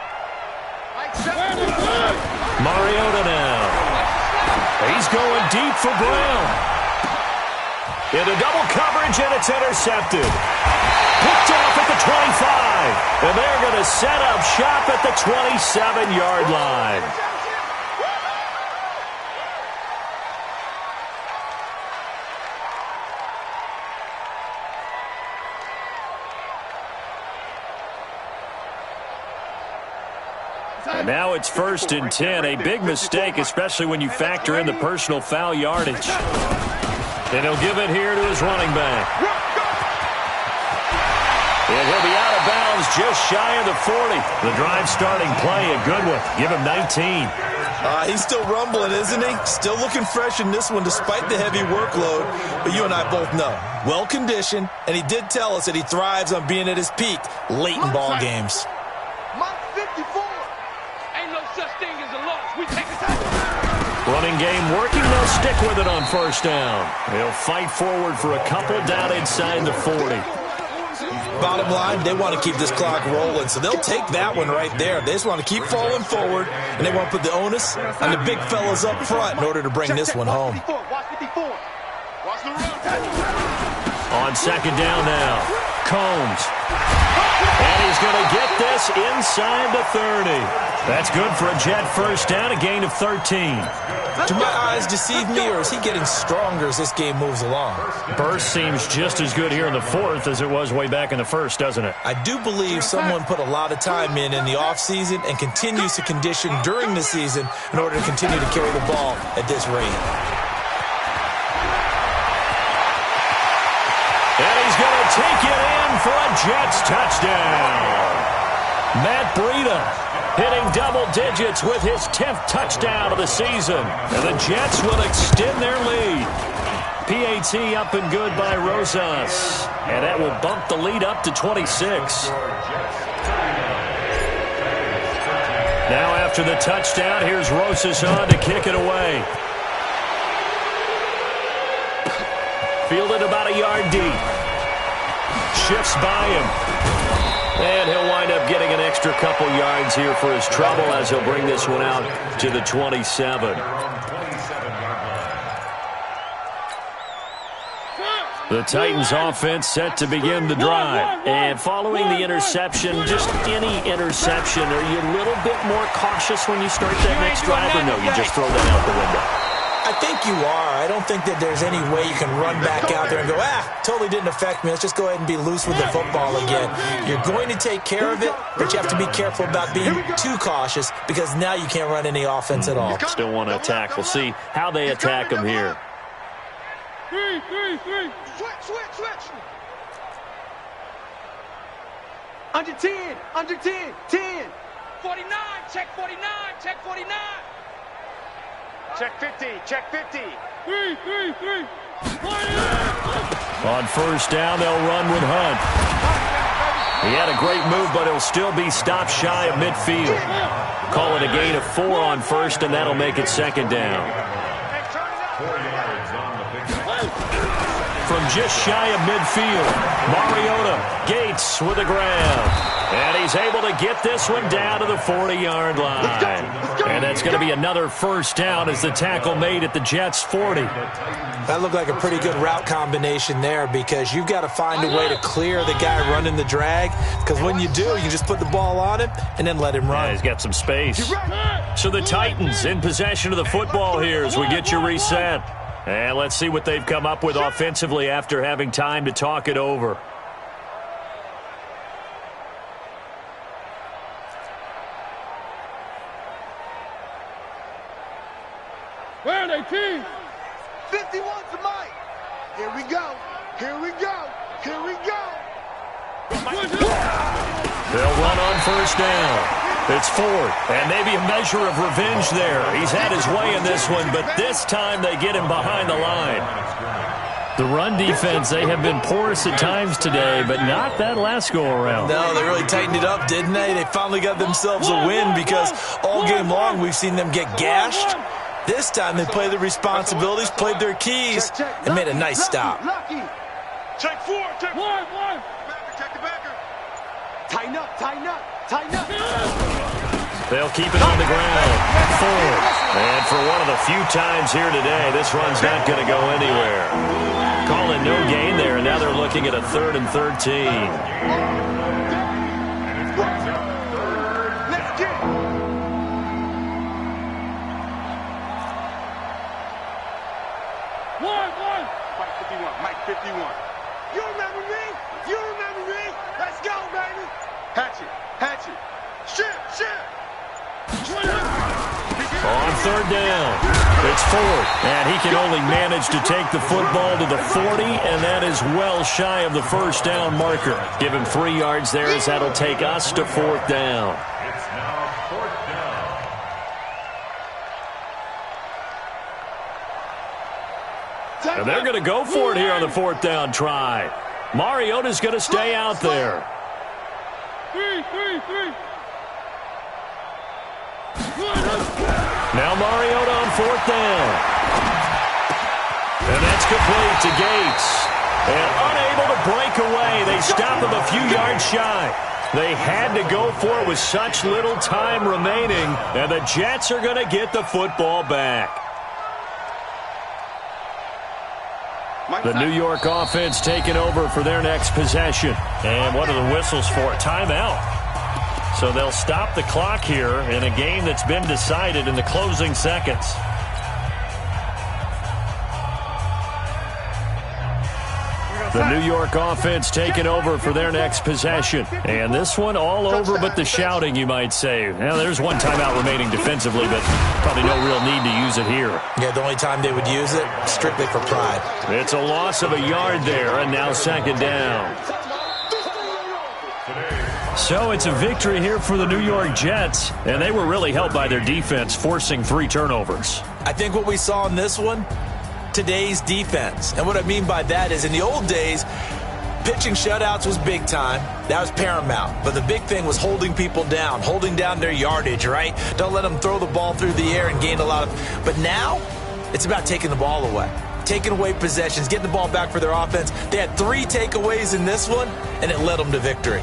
Mariota now. He's going deep for Brown. Into double coverage, and it's intercepted. Picked off at the 25. And they're going to set up shop at the 27-yard line. And now it's 1st and 10. A big mistake, especially when you factor in the personal foul yardage. And he'll give it here to his running back. And he'll be out of bounds just shy of the 40. The drive starting play, a good one. Give him 19. He's still rumbling, isn't he? Still looking fresh in this one despite the heavy workload. But you and I both know, well-conditioned, and he did tell us that he thrives on being at his peak late in ball games. Mike 54. Ain't no such thing as a loss. We take a time. Running game working. They'll stick with it on 1st down. They'll fight forward for a couple down inside the 40. Bottom line, they want to keep this clock rolling, so they'll take that one right there. They just want to keep falling forward, and they want to put the onus on the big fellas up front in order to bring this one home. On 2nd down now, Combs. And he's going to get this inside the 30. That's good for a Jet 1st down, a gain of 13. Do my eyes deceive me, or is he getting stronger as this game moves along? Burst seems just as good here in the 4th as it was way back in the 1st, doesn't it? I do believe someone put a lot of time in the offseason and continues to condition during the season in order to continue to carry the ball at this rate. And he's going to take it in for a Jets touchdown. Matt Breida hitting double digits with his 10th touchdown of the season. And the Jets will extend their lead. PAT up and good by Rosas. And that will bump the lead up to 26. Now after the touchdown, here's Rosas on to kick it away. Fielded about a yard deep. Shifts by him. And he'll wind up getting an extra couple yards here for his trouble as he'll bring this one out to the 27. The Titans offense set to begin the drive. And following the interception, just any interception, are you a little bit more cautious when you start that next drive, or no, you just throw that out the window? I think you are. I don't think that there's any way you can run back out there and go, totally didn't affect me. Let's just go ahead and be loose with the football again. You're going to take care of it, but you have to be careful about being too cautious, because now you can't run any offense at all. Still want to attack. We'll see how they attack him here. Switch. Under 10, 10. 49, check 49. Check 50. On 1st down, they'll run with Hunt. He had a great move, but he'll still be stopped shy of midfield. Call it a gain of 4 on 1st, and that'll make it 2nd down. From just shy of midfield, Mariota, Gates with a grab. And he's able to get this one down to the 40-yard line. And that's going to be another 1st down as the tackle made at the Jets' 40. That looked like a pretty good route combination there, because you've got to find a way to clear the guy running the drag, because when you do, you just put the ball on him and then let him run. Yeah, he's got some space. So the Titans in possession of the football here as we get you reset. And let's see what they've come up with offensively after having time to talk it over. wants the mic. Here we go. Here we go. Here we go. They'll run on first down. It's fourth, and maybe a measure of revenge there. He's had his way in this one, but this time they get him behind the line. The run defense, they have been porous at times today, but not that last go-around. No, they really tightened it up, didn't they? They finally got themselves a win because all game long we've seen them get gashed. This time they played their responsibilities, played their keys, and made a nice stop. Check four. Check one. Check the backer. Tighten up. They'll keep it on the ground. Fourth. And for one of the few times here today, this run's not going to go anywhere. Calling no gain there, and now they're looking at a 3rd and 13. Let's get it. One. Mike 51. You remember me? Let's go, baby. Hatchet. Shit. On third down, it's fourth, and he can only manage to take the football to the 40, and that is well shy of the first down marker. Give him 3 yards there as that'll take us to fourth down. It's now fourth down. And they're going to go for it here on the fourth down try. Mariota's going to stay out there. Three. Now Mariota on fourth down. And that's complete to Gates. And unable to break away, they stop him a few yards shy. They had to go for it with such little time remaining, and the Jets are going to get the football back. The New York offense taking over for their next possession. And what are the whistles for? Timeout. So they'll stop the clock here in a game that's been decided in the closing seconds. The New York offense taking over for their next possession. And this one all over but the shouting, you might say. Now, there's one timeout remaining defensively, but probably no real need to use it here. Yeah, the only time they would use it, strictly for pride. It's a loss of a yard there, and now second down. So it's a victory here for the New York Jets, and they were really helped by their defense, forcing 3 turnovers. I think what we saw in this one, today's defense. And what I mean by that is in the old days, pitching shutouts was big time. That was paramount. But the big thing was holding people down, holding down their yardage, right? Don't let them throw the ball through the air and gain a lot of... But now, it's about taking the ball away. Taking away possessions, getting the ball back for their offense. They had 3 takeaways in this one, and it led them to victory.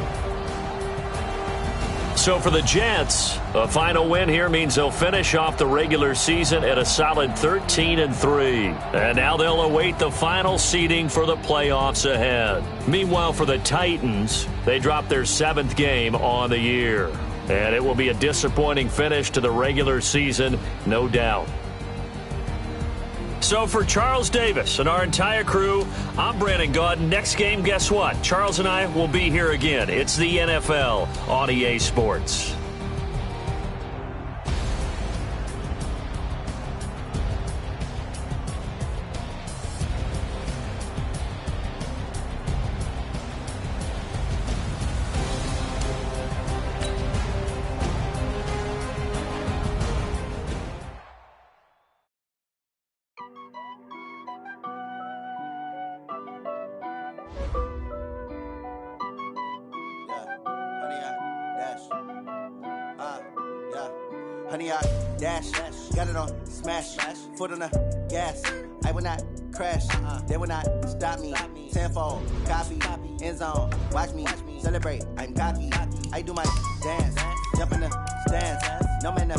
So for the Jets, a final win here means they'll finish off the regular season at a solid 13-3. And now they'll await the final seeding for the playoffs ahead. Meanwhile, for the Titans, they dropped their 7th game on the year. And it will be a disappointing finish to the regular season, no doubt. So for Charles Davis and our entire crew, I'm Brandon Gaudin. Next game, guess what? Charles and I will be here again. It's the NFL on EA Sports. Honey, I dash, got it on smash, foot on the gas. I will not crash, they will not stop me. Tenfold, copy, end zone, watch me celebrate. I'm cocky, I do my dance, jump in the stands. No man,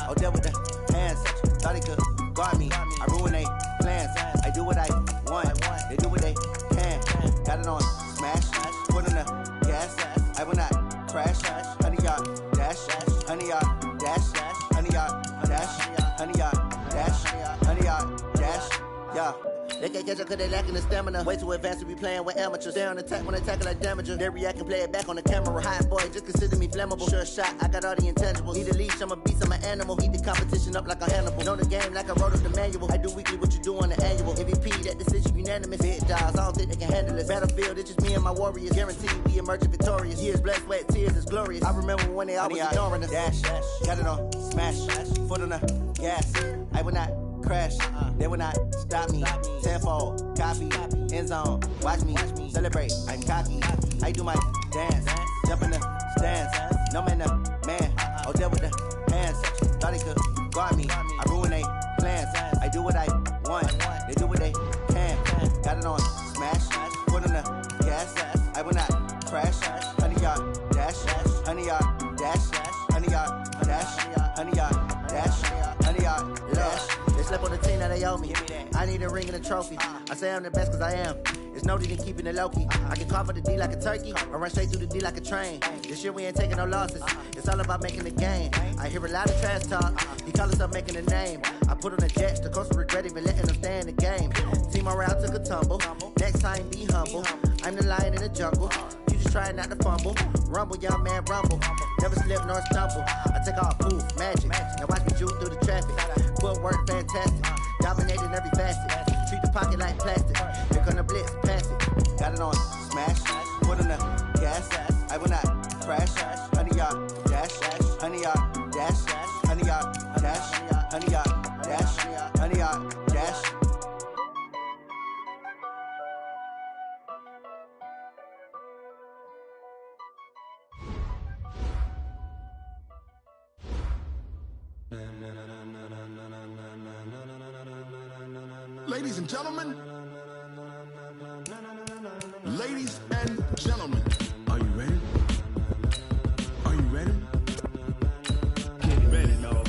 oh, deal with the hands. Thought he could guard me, I ruin they plans. I do what I want, they do what they can. Got it on smash, foot on the gas. I will not crash, honey, y'all dash, honey, y'all dash, honey, y'all dash, honey, y'all dash, honey, y'all dash, yeah. They can't catch up cause they lacking the stamina. Way too advanced to be playing with amateurs. Stay on attack when attack like damager. They react and play it back on the camera. Hot boy, just consider me flammable. Sure shot, I got all the intangibles. Need a leash, I'm a beast, I'm an animal. Eat the competition up like a Hannibal. Know the game like I wrote up the manual. I do weekly what you do on the annual. MVP, that decision unanimous. Big jobs, I don't think they can handle it. Battlefield, it's just me and my warriors. Guaranteed we emerging victorious. Years, blood, sweat, tears, it's glorious. I remember when they always ignoring us. Dash, got it on, smash, foot on the gas. I will not crash, they will not stop me. Tenfold, copy, end zone, watch me celebrate. I'm cocky, I do my dance, jump in the stands. No man, the man, oh there with the hands. Thought he could guard me, I ruin they plans. I do what I want, they do what they can. Got it on, smash, foot on the gas. I will not crash, 100 yard dash, 100 yard dash, 100 yard dash, 100 yard dash, 100 yard dash. They slept on the team that they owe me. I need a ring and a trophy. I say I'm the best cause I am. It's no need in keeping it low-key. I can cover the D like a turkey or run straight through the D like a train. This year we ain't taking no losses. It's all about making the game. I hear a lot of trash talk. He call us up making a name. I put on the jets. The coach will regret even letting them stay in the game. Team morale took a tumble. Next time be humble. I'm the lion in the jungle. You just try not to fumble. Rumble, young man, rumble. Never slip nor stumble. I take off, poof, magic. Now watch me juke through the traffic. Footwork fantastic. Dominating every facet. Treat the pocket like plastic. Here come the blitz, pass it. Got it on, smash. Foot on the gas. I will not crash. 100 yard dash. 100 yard dash. 100 yard dash. 100 yard dash. 100 yard dash. Ladies and gentlemen, ladies and gentlemen, are you ready? Are you ready? Get ready, no.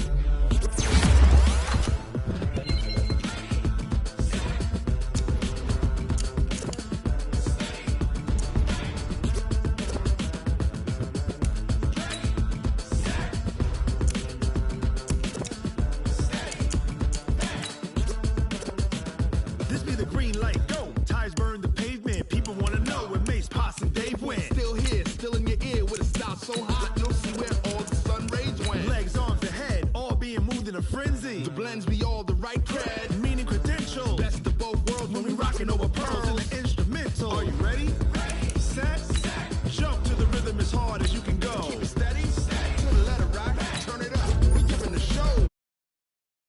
This be the green light, go. Tires burn the pavement. People wanna know where Mace, Poss, and Dave went. Still here, still in your ear with a style so hot, you'll see where all the sun rays went. Legs, arms, the head, all being moved in a frenzy. The blends be all the right cred, Meaning credentials. best of both worlds when we rockin' over